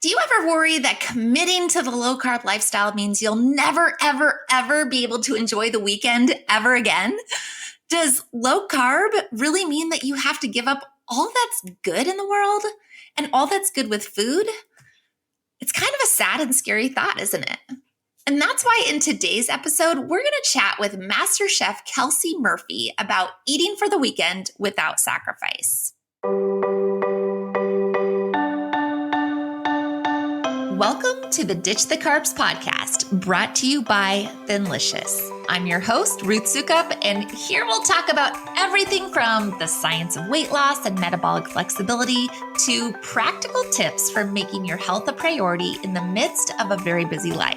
Do you ever worry that committing to the low carb lifestyle means you'll never, ever, ever be able to enjoy the weekend ever again? Does low carb really mean that you have to give up all that's good in the world and all that's good with food? It's kind of a sad and scary thought, isn't it? And that's why in today's episode, we're going to chat with Master Chef Kelsey Murphy about eating for the weekend without sacrifice. Welcome to the Ditch the Carbs podcast, brought to you by Thinlicious. I'm your host, Ruth Sukup, and here we'll talk about everything from the science of weight loss and metabolic flexibility to practical tips for making your health a priority in the midst of a very busy life.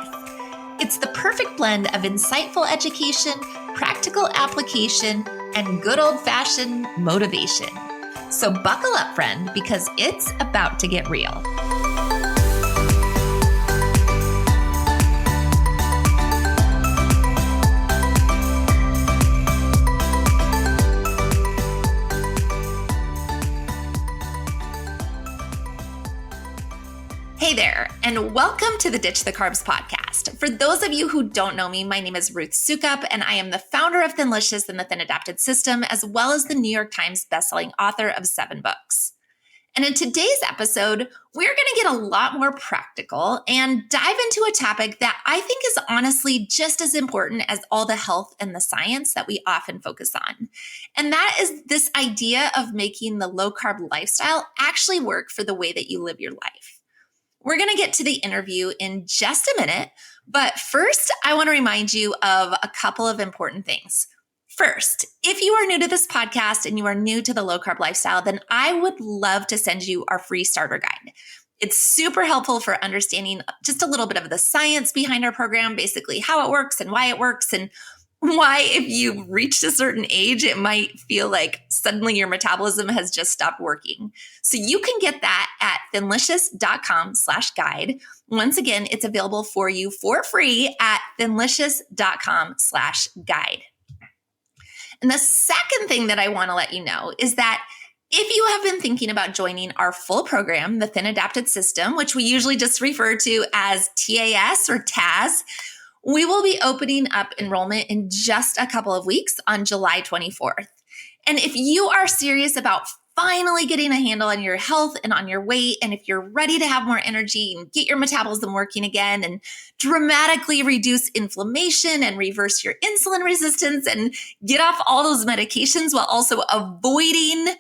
It's the perfect blend of insightful education, practical application, and good old-fashioned motivation. So buckle up, friend, because it's about to get real. Hey there, and welcome to the Ditch the Carbs podcast. For those of you who don't know me, my name is Ruth Sukup, and I am the founder of Thinlicious and the Thin Adapted System, as well as the New York Times bestselling author of 7 books. And in today's episode, we're going to get a lot more practical and dive into a topic that I think is honestly just as important as all the health and the science that we often focus on. And that is this idea of making the low-carb lifestyle actually work for the way that you live your life. We're going to get to the interview in just a minute, but first, I want to remind you of a couple of important things. First, if you are new to this podcast and you are new to the low-carb lifestyle, then I would love to send you our free starter guide. It's super helpful for understanding just a little bit of the science behind our program, basically how it works and why if you've reached a certain age, it might feel like suddenly your metabolism has just stopped working. So you can get that at thinlicious.com/guide. Once again, it's available for you for free at thinlicious.com/guide. And the second thing that I want to let you know is that if you have been thinking about joining our full program, the Thin Adapted System, which we usually just refer to as TAS or TAS, we will be opening up enrollment in just a couple of weeks on July 24th. And if you are serious about finally getting a handle on your health and on your weight, and if you're ready to have more energy and get your metabolism working again and dramatically reduce inflammation and reverse your insulin resistance and get off all those medications while also avoiding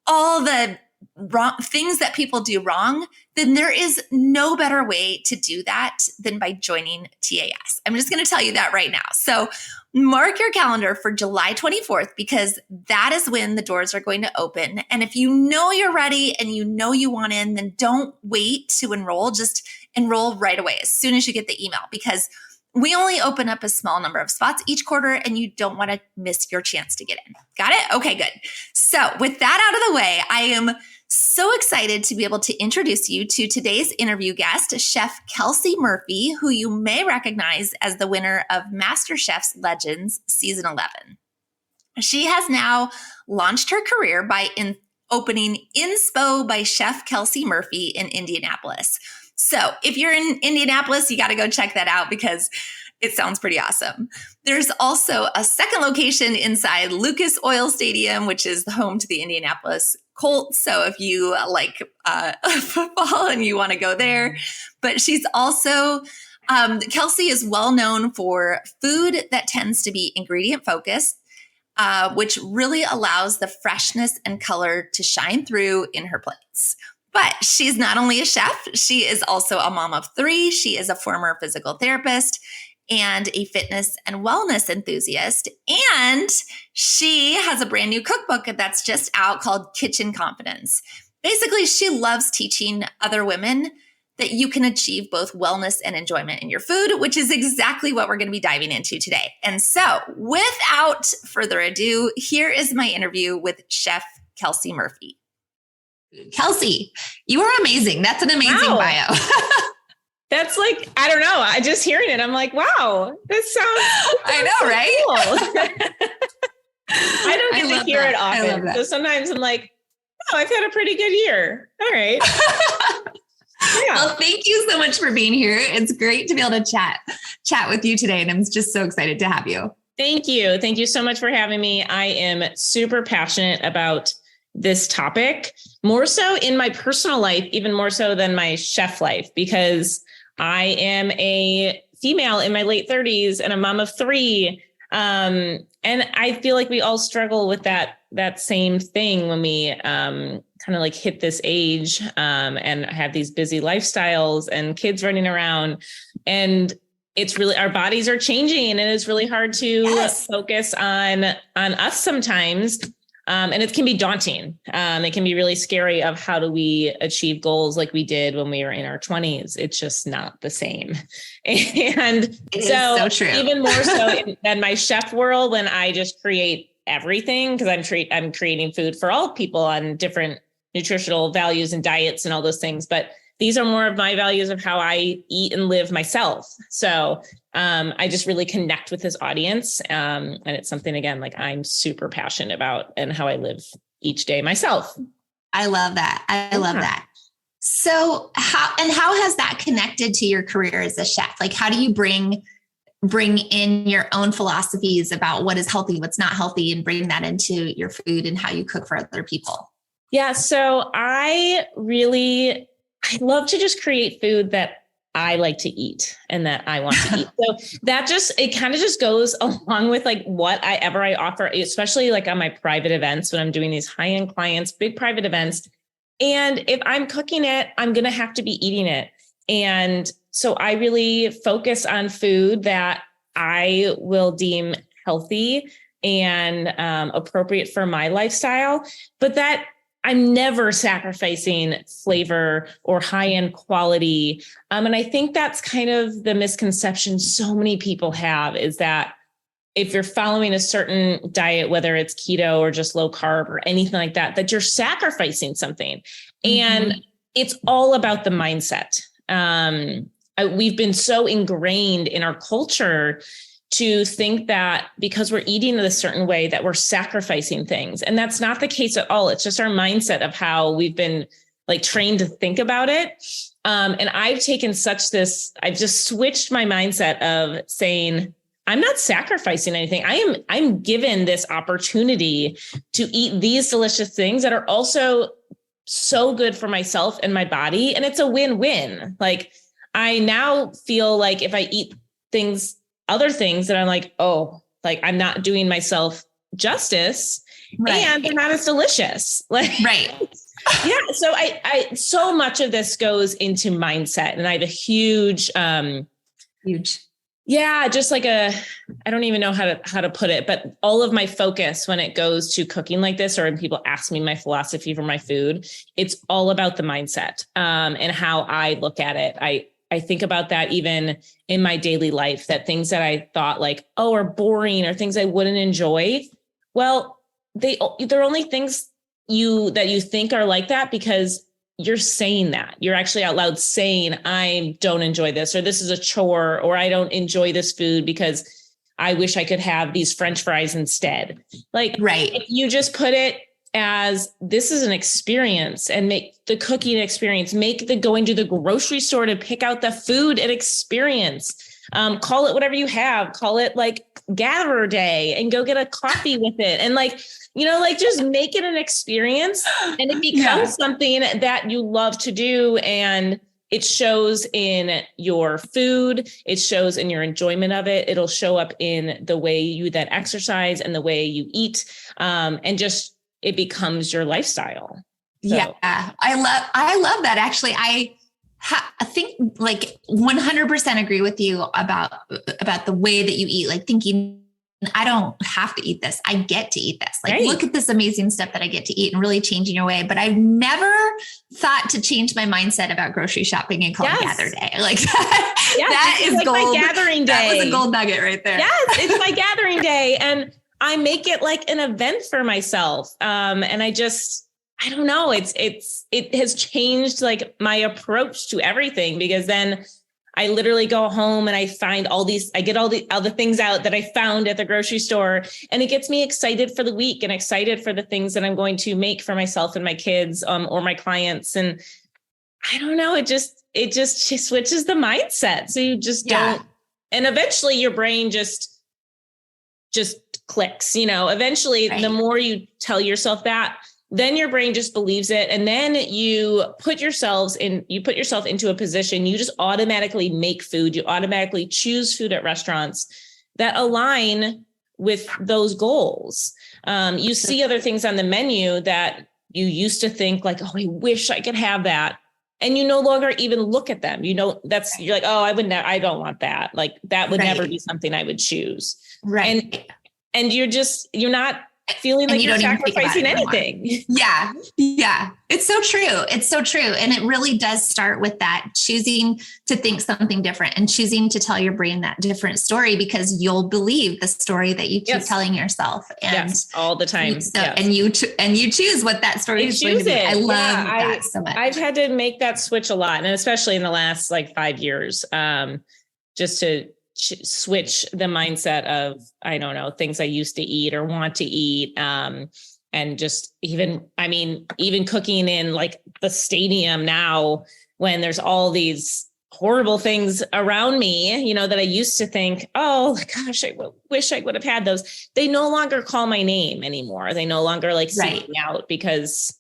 all the wrong things that people do wrong, then there is no better way to do that than by joining TAS. I'm just going to tell you that right now. So mark your calendar for July 24th because that is when the doors are going to open. And if you know you're ready and you know you want in, then don't wait to enroll. Just enroll right away as soon as you get the email because we only open up a small number of spots each quarter and you don't want to miss your chance to get in. Got it? Okay, good. So with that out of the way, I am so excited to be able to introduce you to today's interview guest, Chef Kelsey Murphy, who you may recognize as the winner of MasterChef's Legends Season 11. She has now launched her career by opening Inspo by Chef Kelsey Murphy in Indianapolis. So if you're in Indianapolis, you got to go check that out because it sounds pretty awesome. There's also a second location inside Lucas Oil Stadium, which is the home to the Indianapolis Colts. So if you like football and you want to go there, but she's also, Kelsey is well known for food that tends to be ingredient focused, which really allows the freshness and color to shine through in her plates. But she's not only a chef, she is also a mom of 3. She is a former physical therapist and a fitness and wellness enthusiast. And she has a brand new cookbook that's just out called Kitchen Confidence. Basically, she loves teaching other women that you can achieve both wellness and enjoyment in your food, which is exactly what we're going to be diving into today. And so without further ado, here is my interview with Chef Kelsey Murphy. Kelsey, you are amazing. That's an amazing bio. That's like, I don't know. I just hearing it, I'm like, wow, this sounds I know, so right? Cool. I don't get to hear it often. So sometimes I'm like, oh, I've had a pretty good year. All right. Well, thank you so much for being here. It's great to be able to chat with you today. And I'm just so excited to have you. Thank you. Thank you so much for having me. I am super passionate about this topic, more so in my personal life, even more so than my chef life, because I am a female in my late 30s and a mom of 3. And I feel like we all struggle with that same thing when we kind of like hit this age and have these busy lifestyles and kids running around. And it's really, our bodies are changing and it's really hard to focus on us sometimes. And it can be daunting. It can be really scary of how do we achieve goals like we did when we were in our 20s. It's just not the same. And so true. Even more so than my chef world, when I just create everything, because I'm creating food for all people on different nutritional values and diets and all those things. But these are more of my values of how I eat and live myself. So I just really connect with this audience. And it's something, again, like I'm super passionate about and how I live each day myself. I love that. I love that. So how has that connected to your career as a chef? Like, how do you bring in your own philosophies about what is healthy, what's not healthy, and bring that into your food and how you cook for other people? Yeah. So I love to just create food that I like to eat and that I want to eat. So it kind of just goes along with like whatever I offer, especially like on my private events, when I'm doing these high-end clients, big private events. And if I'm cooking it, I'm going to have to be eating it. And so I really focus on food that I will deem healthy and appropriate for my lifestyle, but that I'm never sacrificing flavor or high-end quality. And I think that's kind of the misconception so many people have, is that if you're following a certain diet, whether it's keto or just low carb or anything like that, that you're sacrificing something. And it's all about the mindset. We've been so ingrained in our culture to think that because we're eating in a certain way that we're sacrificing things. And that's not the case at all. It's just our mindset of how we've been like trained to think about it. And I've just switched my mindset of saying, I'm not sacrificing anything. I'm given this opportunity to eat these delicious things that are also so good for myself and my body. And it's a win-win. Like, I now feel like if I eat other things that I'm like, oh, like I'm not doing myself justice, and they're not as delicious. Like, right. Yeah. So I so much of this goes into mindset, and I have a huge, just like I don't even know how to put it, but all of my focus when it goes to cooking like this, or when people ask me my philosophy for my food, it's all about the mindset, and how I look at it. I think about that even in my daily life, that things that I thought like, oh, are boring or things I wouldn't enjoy. Well, they're only things that you think are like that because you're saying that. You're actually out loud saying, I don't enjoy this, or this is a chore, or I don't enjoy this food because I wish I could have these French fries instead. Like, if you just put it as this is an experience, and make the cooking experience, make the going to the grocery store to pick out the food an experience. Call it whatever you have, call it like gather day, and go get a coffee with it. And like, just make it an experience, and it becomes something that you love to do. And it shows in your food. It shows in your enjoyment of it. It'll show up in the way you then exercise and the way you eat. And just, it becomes your lifestyle. So. Yeah. I love that. Actually, I think like 100% agree with you about the way that you eat, like thinking, I don't have to eat this. I get to eat this. Like, look at this amazing stuff that I get to eat, and really changing your way. But I've never thought to change my mindset about grocery shopping and call it gather day. Like that is like gold. My gathering day. That was a gold nugget right there. Yes. It's my gathering day. And I make it like an event for myself. And I don't know. It has changed like my approach to everything, because then I literally go home and I find I get all the things out that I found at the grocery store, and it gets me excited for the week and excited for the things that I'm going to make for myself and my kids, or my clients. And I don't know. It just switches the mindset. So you just don't, and eventually your brain just clicks, eventually the more you tell yourself that, then your brain just believes it. And then you put yourself into a position, you just automatically make food. You automatically choose food at restaurants that align with those goals. You see other things on the menu that you used to think like, oh, I wish I could have that. And you no longer even look at them. You're like, oh, I don't want that. Like that would never be something I would choose. Right. And you're not feeling like you're sacrificing anything. Yeah. Yeah. It's so true. It's so true. And it really does start with that choosing to think something different and choosing to tell your brain that different story, because you'll believe the story that you keep telling yourself. And all the time. And you choose what that story is going to be. I love that so much. I've had to make that switch a lot. And especially in the last 5 years, just to switch the mindset of, I don't know, things I used to eat or want to eat. And just even cooking in the stadium now, when there's all these horrible things around me, that I used to think, oh gosh, I wish I would have had those. They no longer call my name anymore. They no longer seek me out, because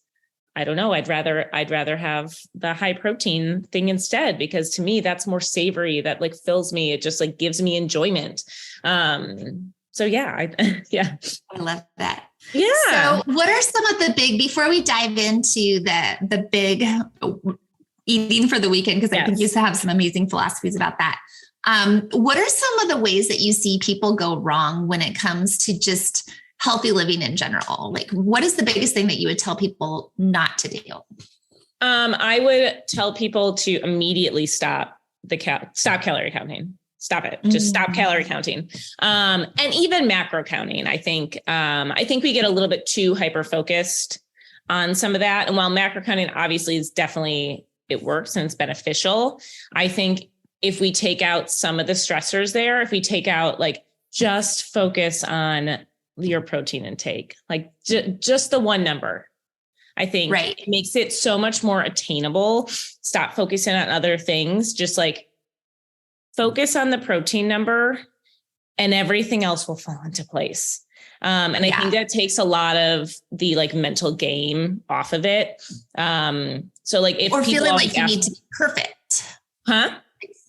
I don't know, I'd rather have the high protein thing instead, because to me, that's more savory. That fills me. It just gives me enjoyment. So I love that. Yeah. So what are some of the before we dive into the big eating for the weekend, because I think you have some amazing philosophies about that. What are some of the ways that you see people go wrong when it comes to just healthy living in general? What is the biggest thing that you would tell people not to do? I would tell people to immediately stop calorie counting. Stop it. Just stop calorie counting. And even macro counting. I think we get a little bit too hyper-focused on some of that. And while macro counting obviously is definitely, it works and it's beneficial, I think if we take out some of the stressors there, if we take out just focus on your protein intake, just the one number, I think it makes it so much more attainable. Stop focusing on other things. Just focus on the protein number and everything else will fall into place. And I think that takes a lot of the mental game off of it. So if or people feeling you need to be perfect,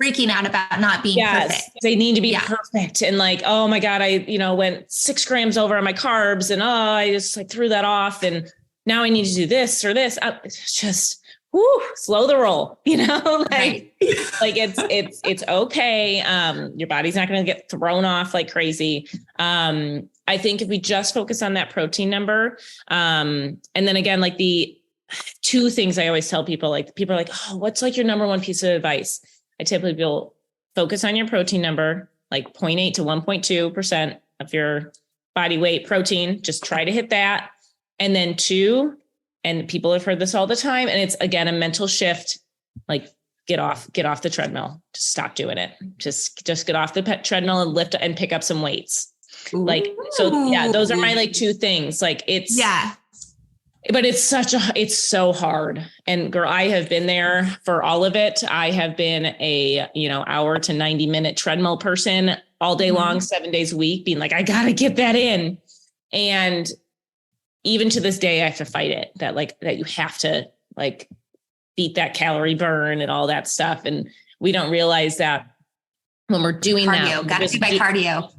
freaking out about not being perfect. They need to be perfect. And oh my God, I, went 6 grams over on my carbs and I just threw that off. And now I need to do this or this. It's just, slow the roll, it's okay. Your body's not going to get thrown off like crazy. I think if we just focus on that protein number, and then again, the 2 things I always tell people, people are oh, what's your number one piece of advice? I typically will focus on your protein number, 0.8 to 1.2% of your body weight protein. Just try to hit that. And then 2, and people have heard this all the time, and it's again, a mental shift, get off the treadmill. Just stop doing it. Just get off the treadmill and lift and pick up some weights. Those are my 2 things. But it's so hard. And girl, I have been there for all of it. I have been a, hour to 90 minute treadmill person all day long, 7 days a week, being I got to get that in. And even to this day, I have to fight it that you have to beat that calorie burn and all that stuff. And we don't realize that when we're doing that. Got to do my cardio.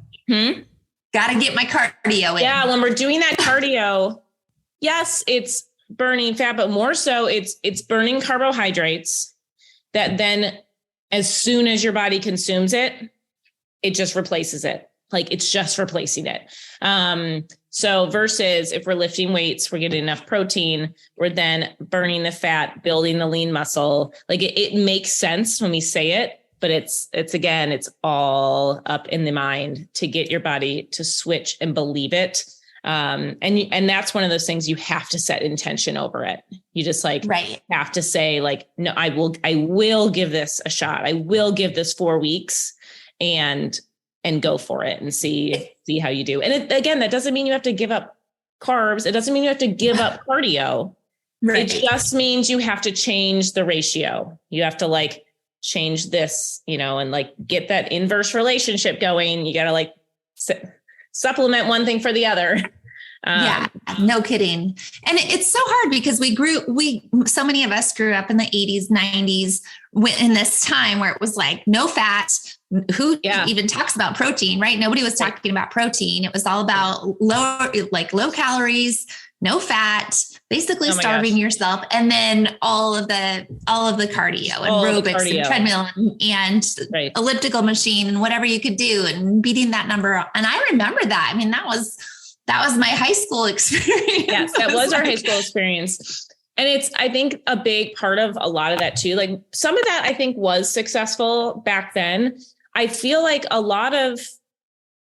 Got to get my cardio in. Yeah. When we're doing that cardio, yes, it's burning fat, but more so it's burning carbohydrates that then as soon as your body consumes it, it just replaces it. It's just replacing it. So versus if we're lifting weights, we're getting enough protein, we're then burning the fat, building the lean muscle. It makes sense when we say it, but it's all up in the mind to get your body to switch and believe it. And that's one of those things you have to set intention over it. You just have to say no, I will give this a shot. I will give this 4 weeks and go for it and see how you do. And again, that doesn't mean you have to give up carbs. It doesn't mean you have to give up cardio. It just means you have to change the ratio. You have to like change this, and like get that inverse relationship going. You got to like supplement one thing for the other. Yeah, no kidding. And it's so hard because so many of us grew up in the 80s, 90s in this time where it was like no fat. Who even talks about protein, right? Nobody was talking about protein. It was all about low calories, no fat, basically starving yourself. And then all of the cardio and aerobics and treadmill and elliptical machine and whatever you could do and beating that number up. And I remember that. I mean, that was my high school experience. Yes, that was our high school experience. And it's, I think, a big part of a lot of that too. Like some of that I think was successful back then. I feel like a lot of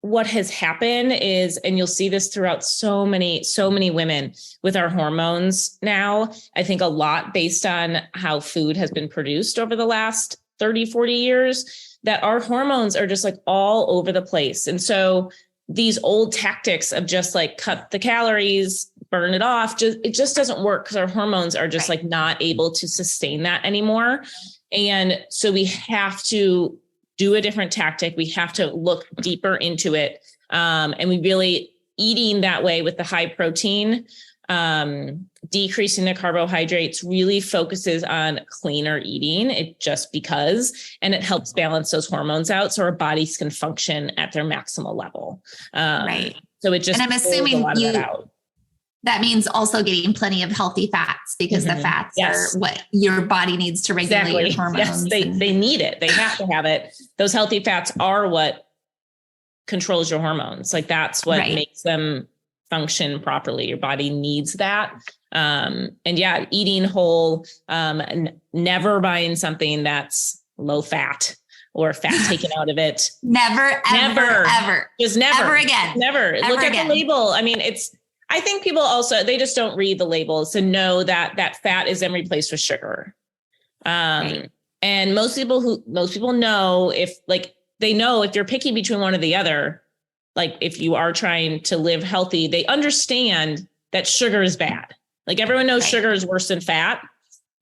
what has happened is, and you'll see this throughout so many women with our hormones now, I think a lot based on how food has been produced over the last 30, 40 years, that our hormones are just like all over the place. And so these old tactics of just like cut the calories, burn it off, it just doesn't work because our hormones are just like not able to sustain that anymore. And so we have to do a different tactic. We have to look deeper into it. And we really eating that way with the high protein, decreasing the carbohydrates really focuses on cleaner eating. And it helps balance those hormones out so our bodies can function at their maximal level. So it just, and I'm assuming that means also getting plenty of healthy fats because the fats are what your body needs to regulate your hormones. Yes, they need it. They have to have it. Those healthy fats are what controls your hormones. Like that's what makes them function properly. Your body needs that. Eating whole, never buying something that's low fat or fat taken out of it. Never, ever. Just never. Ever again. Never. Look at the label. I mean, I think people also, they just don't read the labels to know that fat is then replaced with sugar. And most people know they know if you're picking between one or the other, like if you are trying to live healthy, they understand that sugar is bad. Like everyone knows sugar is worse than fat,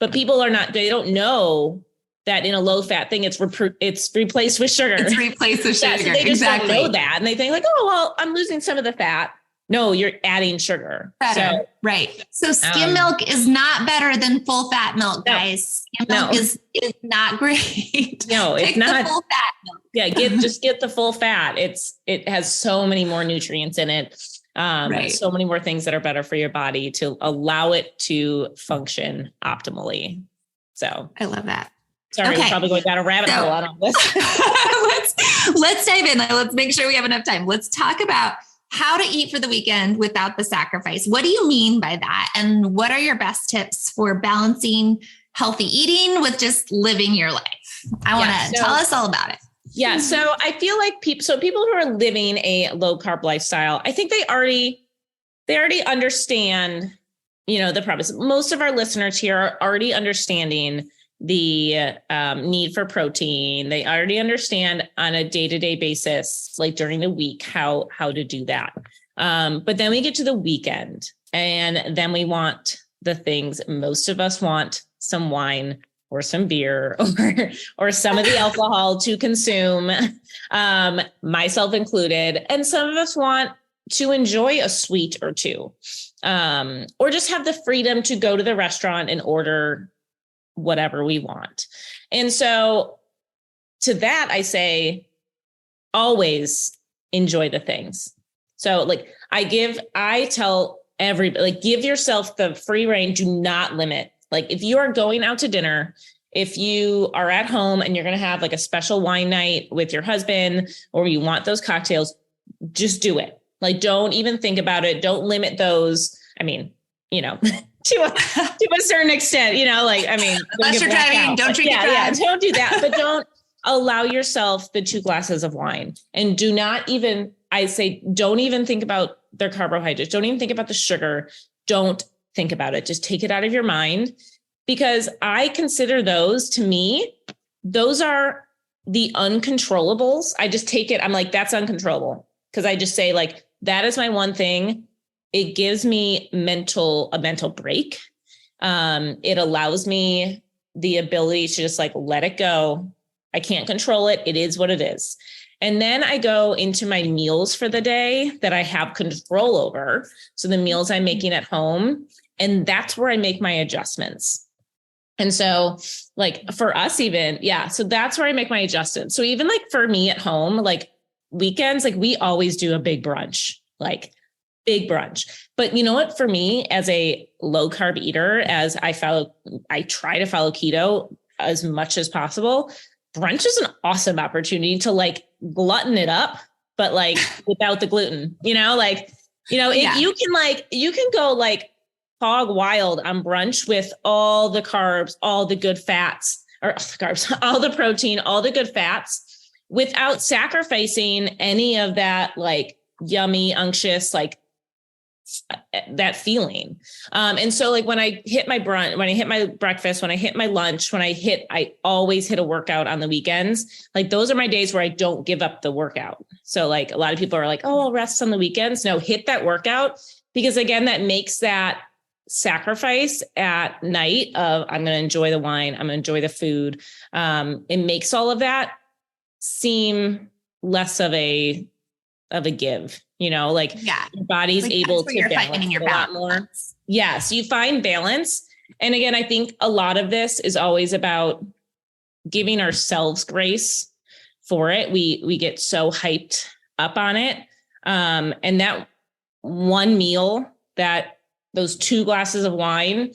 but people they don't know that in a low fat thing, it's replaced with sugar. It's replaced with sugar. So they just don't know that. And they think like, oh, well, I'm losing some of the fat. No, you're adding sugar. So skim milk is not better than full fat milk, guys. Skim milk is not great. No, it's not. Full fat milk. Yeah, get the full fat. It has so many more nutrients in it. So many more things that are better for your body to allow it to function optimally. So I love that. Sorry, we're probably going down a rabbit hole on all this. let's dive in. Let's make sure we have enough time. Let's talk about how to eat for the weekend without the sacrifice. What do you mean by that? And what are your best tips for balancing healthy eating with just living your life? I want to tell us all about it. Yeah. So I feel like people who are living a low carb lifestyle, I think they already understand, the promise. Most of our listeners here are already understanding the need for protein. They already understand on a day-to-day basis, like during the week, how to do that. But then we get to the weekend and then we want the things most of us want, some wine or some beer or some of the alcohol to consume, myself included. And some of us want to enjoy a sweet or two, or just have the freedom to go to the restaurant and order whatever we want. And so to that, I say, always enjoy the things. So I tell everybody, give yourself the free rein, do not limit. Like if you are going out to dinner, if you are at home and you're going to have like a special wine night with your husband, or you want those cocktails, just do it. Like, don't even think about it. Don't limit those. I mean, to a certain extent, unless you're driving, don't drink and drive. Don't do that, but don't allow yourself the 2 glasses of wine, and don't even think about their carbohydrates. Don't even think about the sugar. Don't think about it. Just take it out of your mind, because I consider those are the uncontrollables. I just take it. I'm like, that's uncontrollable. Cause I just say that is my one thing. It gives me a mental break. It allows me the ability to just like, let it go. I can't control it. It is what it is. And then I go into my meals for the day that I have control over. So the meals I'm making at home, and that's where I make my adjustments. And so like for us even, so that's where I make my adjustments. So even like for me at home, like weekends, like we always do a big brunch, like big brunch. But you know what, for me as a low carb eater, as I try to follow keto as much as possible, brunch is an awesome opportunity to like glutton it up, but like without the gluten, you can go like hog wild on brunch with all the carbs, all the good fats, or all the protein, all the good fats, without sacrificing any of that like yummy, unctuous, like that feeling. And so like when I hit my brunch, when I hit my breakfast, when I hit my lunch, I always hit a workout on the weekends. Like those are my days where I don't give up the workout. So like a lot of people are like, oh, I'll rest on the weekends. No, hit that workout, because again, that makes that sacrifice at night of I'm going to enjoy the wine, I'm going to enjoy the food. It makes all of that seem less of a give, like your body's like able to balance a lot more. Yes, you find balance. And again, I think a lot of this is always about giving ourselves grace for it. We get so hyped up on it. And that one meal, that those 2 glasses of wine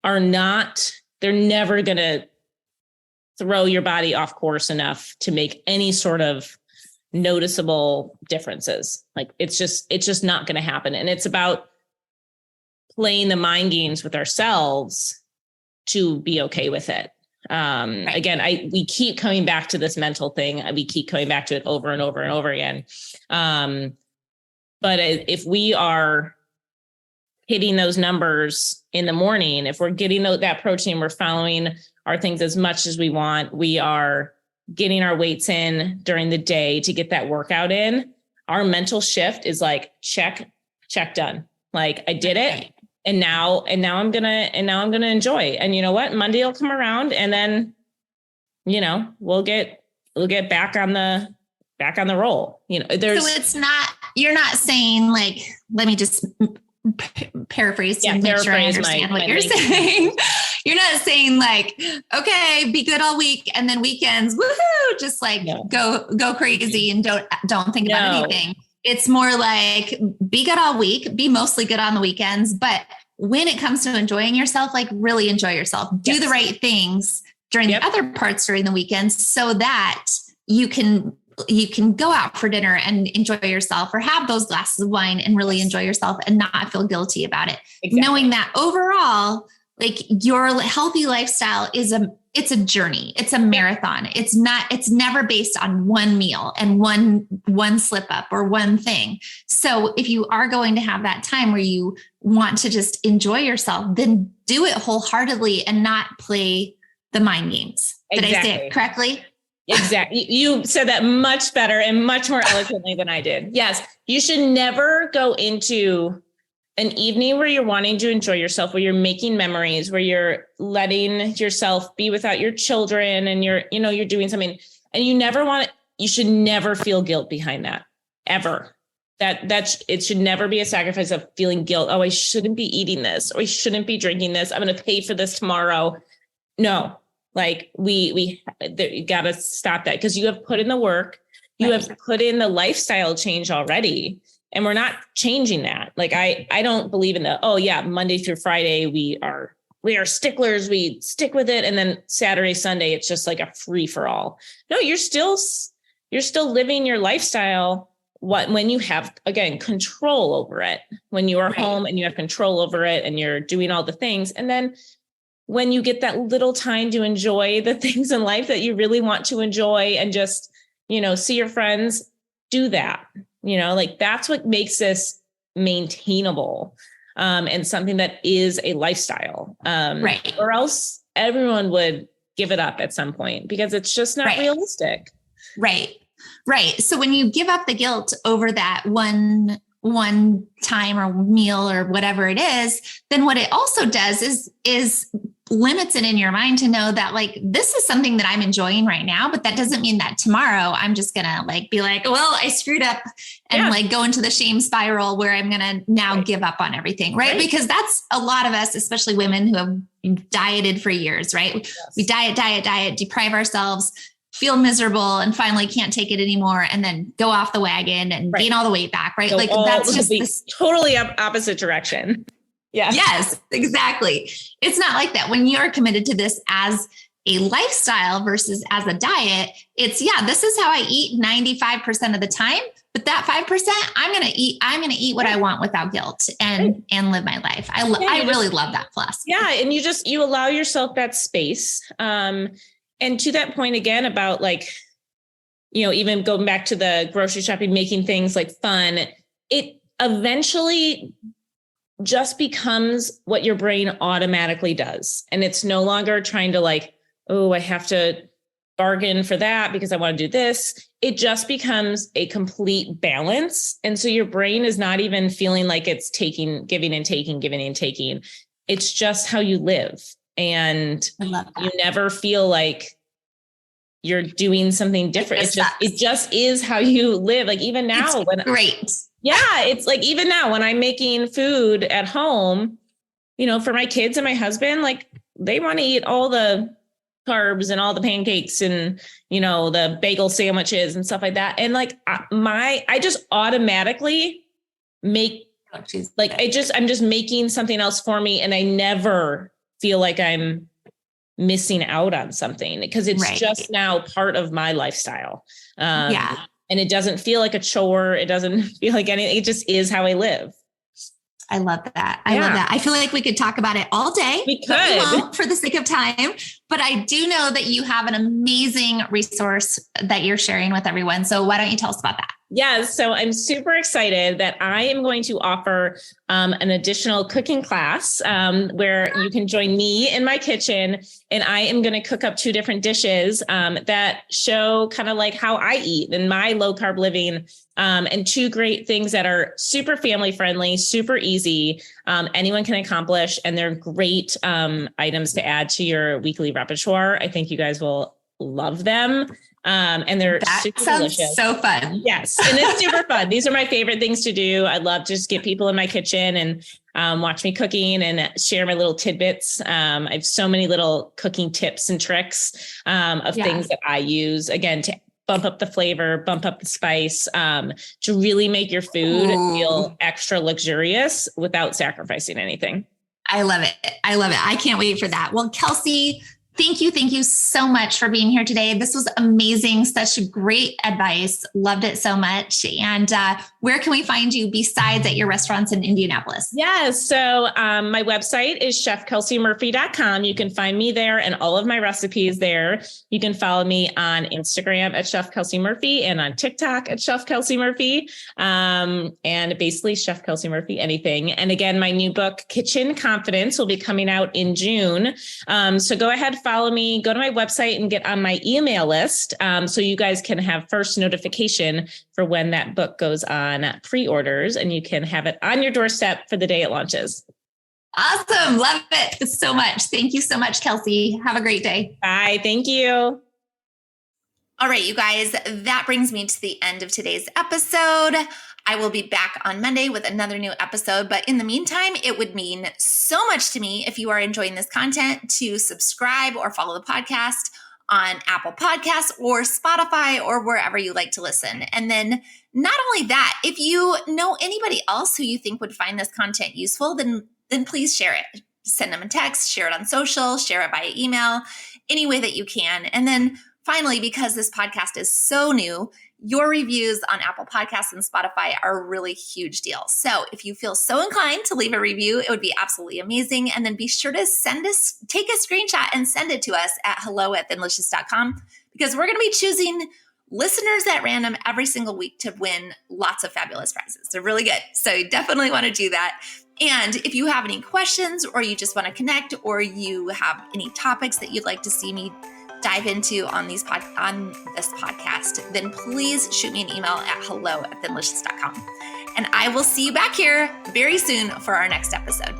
they're never going to throw your body off course enough to make any sort of noticeable differences. Like it's just not going to happen. And it's about playing the mind games with ourselves to be okay with it. Right. Again, we keep coming back to this mental thing. We keep coming back to it over and over and over again. But if we are hitting those numbers in the morning, if we're getting that protein, we're following our things as much as we want, we are getting our weights in during the day to get that workout in, our mental shift is like, check, done. Like I did it. And now I'm going to enjoy. And you know what? Monday will come around and then, we'll get back on the roll. So it's not, you're not saying like, let me just paraphrase to make sure I understand what you're saying. You're not saying like, okay, be good all week and then weekends, woohoo, just like go crazy and don't think about anything. It's more like be good all week, be mostly good on the weekends. But when it comes to enjoying yourself, like really enjoy yourself, do the right things during the other parts during the weekends so that you can go out for dinner and enjoy yourself, or have those glasses of wine and really enjoy yourself and not feel guilty about it. Exactly. Knowing that overall, like your healthy lifestyle it's a journey. It's a marathon. It's never based on one meal and one slip up or one thing. So if you are going to have that time where you want to just enjoy yourself, then do it wholeheartedly and not play the mind games. Did I say it correctly? Exactly. You said that much better and much more eloquently than I did. Yes. You should never go into an evening where you're wanting to enjoy yourself, where you're making memories, where you're letting yourself be without your children and you're doing something, and you should never feel guilt behind that ever. It should never be a sacrifice of feeling guilt. Oh, I shouldn't be eating this, or I shouldn't be drinking this. I'm going to pay for this tomorrow. No. Like we got to stop that, because you have put in the work, you have put in the lifestyle change already, and we're not changing that. Like I don't believe in Monday through Friday, we are sticklers. We stick with it. And then Saturday, Sunday, it's just like a free for all. No, you're still living your lifestyle. When you have, again, control over it, when you are home and you have control over it and you're doing all the things. And then when you get that little time to enjoy the things in life that you really want to enjoy and just, see your friends, do that, like that's what makes this maintainable, and something that is a lifestyle, or else everyone would give it up at some point, because it's just not realistic. Right. So when you give up the guilt over that one one time or meal or whatever it is, then what it also does is limits it in your mind to know that like, this is something that I'm enjoying right now, but that doesn't mean that tomorrow I'm just going to like, be like, well, I screwed up and like go into the shame spiral where I'm going to now give up on everything. Right? Because that's a lot of us, especially women who have dieted for years, right? Yes. We diet, deprive ourselves, feel miserable, and finally can't take it anymore, and then go off the wagon and gain all the weight back, right? So like that's just this totally opposite direction. Yeah. Yes, exactly. It's not like that. When you're committed to this as a lifestyle versus as a diet, it's this is how I eat 95% of the time, but that 5% I'm going to eat what I want without guilt and live my life. I really love that plus. Yeah. And you allow yourself that space. And to that point again about like, even going back to the grocery shopping, making things like fun, it eventually just becomes what your brain automatically does. And it's no longer trying to like, oh, I have to bargain for that because I want to do this. It just becomes a complete balance. And so your brain is not even feeling like it's giving and taking. It's just how you live. And you never feel like you're doing something different. It just is how you live. Like even now, it's like even now when I'm making food at home, for my kids and my husband, like they want to eat all the carbs and all the pancakes and, the bagel sandwiches and stuff like that. And like I just automatically make I'm just making something else for me. And I never feel like I'm missing out on something because it's just now part of my lifestyle. And it doesn't feel like a chore. It doesn't feel like anything. It just is how I live. I love that. I love that. I feel like we could talk about it all day. We could. But we won't for the sake of time. But I do know that you have an amazing resource that you're sharing with everyone. So why don't you tell us about that? Yes. So I'm super excited that I am going to offer an additional cooking class where you can join me in my kitchen. And I am going to cook up 2 different dishes that show kind of like how I eat and my low carb living, and 2 great things that are super family friendly, super easy. Anyone can accomplish, and they're great items to add to your weekly repertoire. I think you guys will love them. And they're super delicious. So fun. Yes. And it's super fun. These are my favorite things to do. I love to just get people in my kitchen and watch me cooking and share my little tidbits. I have so many little cooking tips and tricks of things that I use, again, to bump up the flavor, bump up the spice, to really make your food feel extra luxurious without sacrificing anything. I love it. I can't wait for that. Well, Kelsey, thank you so much for being here today. This was amazing. Such great advice. Loved it so much. And where can we find you besides at your restaurants in Indianapolis? Yes. So my website is chefkelseymurphy.com. You can find me there and all of my recipes there. You can follow me on Instagram at Chef Kelsey Murphy and on TikTok at Chef Kelsey Murphy. And basically Chef Kelsey Murphy, anything. And again, my new book, Kitchen Confidence, will be coming out in June. So go ahead, follow me, go to my website and get on my email list. So you guys can have first notification for when that book goes on pre-orders, and you can have it on your doorstep for the day it launches. Awesome. Love it so much. Thank you so much, Kelsey. Have a great day. Bye. Thank you. All right, you guys, that brings me to the end of today's episode. I will be back on Monday with another new episode. But in the meantime, it would mean so much to me if you are enjoying this content to subscribe or follow the podcast on Apple Podcasts or Spotify or wherever you like to listen. And then not only that, if you know anybody else who you think would find this content useful, then please share it. Send them a text, share it on social, share it via email, any way that you can. And then finally, because this podcast is so new, your reviews on Apple Podcasts and Spotify are a really huge deal. So if you feel so inclined to leave a review, it would be absolutely amazing. And then be sure to take a screenshot and send it to us at hello@thinlicious.com, because we're going to be choosing listeners at random every single week to win lots of fabulous prizes. They're really good. So you definitely want to do that. And if you have any questions, or you just want to connect, or you have any topics that you'd like to see me dive into on this podcast, then please shoot me an email at hello@thinlicious.com. And I will see you back here very soon for our next episode.